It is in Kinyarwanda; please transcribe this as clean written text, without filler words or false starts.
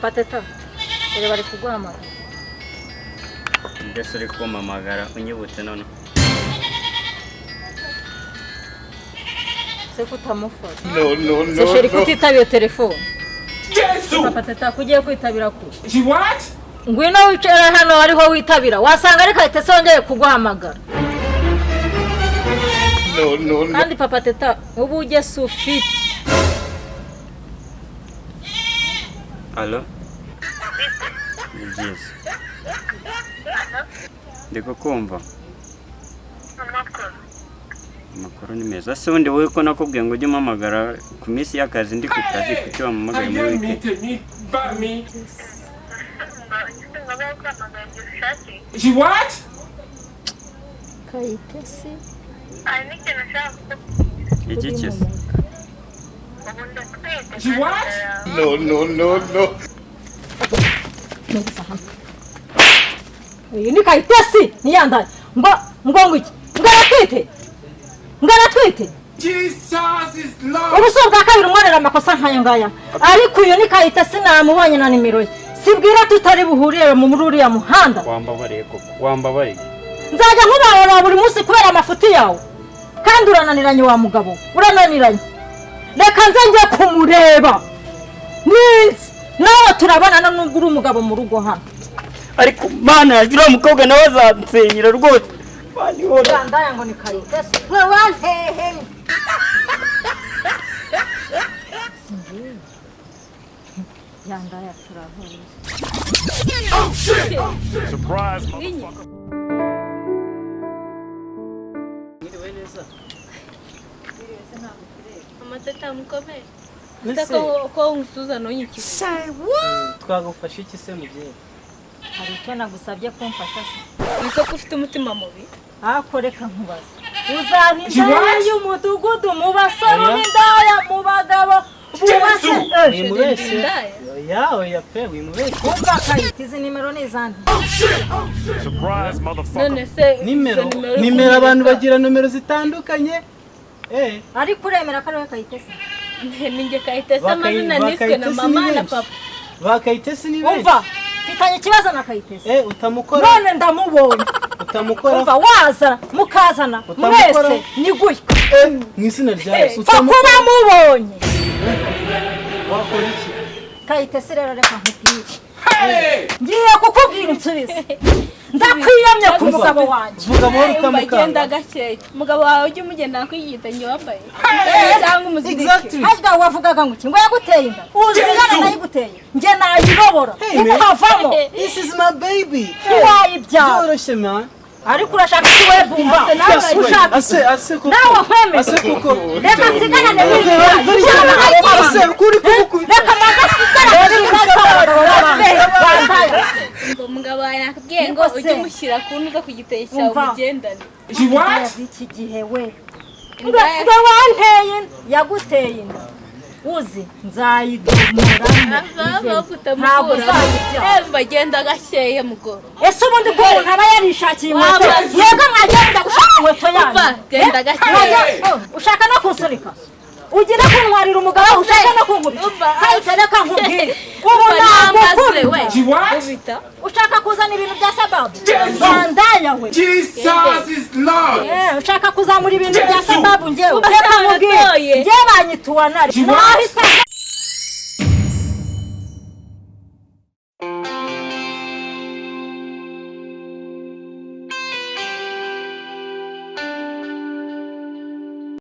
Papa Teta bari kuguhamagara. Mbese uri kumpamagara unyibutse none. Se kutamufata. No. Se sheri kutitabira telefone. Papa Teta kugiye kwitabira ku. What? Ngwino wicara hano ariho witabira. Wasanga ari Kayitesi wongeye kuguhamagara. No. Kandi Papa Teta ubu uje sufite. Allo? Yes. Ndiko kumva. Amakuru ni meza. Se undi wowe ko nakubwiye ngo ujye umpamagara ku minsi y'akazi ndi ku kazi kuki wampamagaye muri weekend. What? Kayitesi. Iki cyose. What? No. Uyu ni Kayitesi niyandanye. Ngo iki? Ngaratwite. Jesus is Lord. Ubusobwa kabiri umwarera amakosa nkaya ngaya. Ariko uyu ni Kayitesi namubonye na nimero ye. Sibwira tutari buhurire mu muri uriya muhanda. Wambabariye koko. Wambabariye. Nzajya nkubahora buri munsi kubera amafuti yawe. Kandi urananiranye wa mugabo. Urananiranye. Reka nze njye kumureba. Ninzi. Nawe turabana nubwo uri umugabo mu rugo hano. Ariko mana yagira umukobwa nawe azansenyera rwose. Bani hora. Ndaya ngo ni Kayitesi. We wantehe. Yandaya turahuye. Oh shit. Surprise motherfucker. Teta mukome. Ndako ko umusuza nonyiki. Twagufasha iki se mubyeyi? Hari icyo nagusabye kumfasha se. Niko kufite umutima mubi. Akoreka nkubaza. Uzabindaya y'umudugudu mu basoro n'indaya mu bagabo. Bubase. Wimubeshe. Oya pe wimubeshe. Umva Kayitesi nimero n'izandi. Surprise motherfucker. None se Nimero abantu bagira nomero zitandukanye. Ariko uremera ko ari Kayitesi. Ninge Kayitesi amazina niswe na mama na papa. Ba Kayitesi ni benshi. Umva, mfitanye ikibazo na Kayitesi. Utamukora. None ndamubonye. Utamukora. Umva waza mukazana. Mwese nyiguye. Mwizina rya Yesu utamukora. Mubonye. Wakora iki? Kayitesi rero reka nkubwire. Ngiye kukubwira insubize. Ndakwiyamye ku mugabo wanjye. Vuga muri utamukanda. Bagenda gake. Mugabo wawe ujye umugenda kwiyitanye wambaye. Cyangwa umuziki. Hajya wavugaga ngo ngo yaguteye inda. Uzigana nayiguteye. Nge nayirobora. Ukavamo. This is my baby. Wayibya. Byoroshye man. Ariko urashaka iki we bumba? Ushaka. Ase kuko. Nawe kweme. Ase kuko. Reka sigana ne. Ase kuri kuko. Reka magasigana ngo mugabo yanakubwiye ngo ujye mushyira ku ntuza ku giteye cyawe ugendane. What? Iki gihe we. Ngo wanteye yaguteye inda. Uzi nzayidumura. Ntabwo uzayijya. Bagenda gakeye mugoro. Ese ubundi bwo ntaba yarishakiye inkweto. Yega mwagenda gushaka inkweto yanyu. Genda gakeye. Ushaka no kunsunika. Ugira kuntwarira umugabo ushaka no kunkubita. Kayitesi reka nkubwire. Ubu nambaze we. What? Ushaka kuzana ibintu bya sababu. Bandaya we. Jesus is Lord. Ushaka kuzamura ibintu bya sababu ngewe. Reka nkubwire. Nge banyituwa nari. Nahita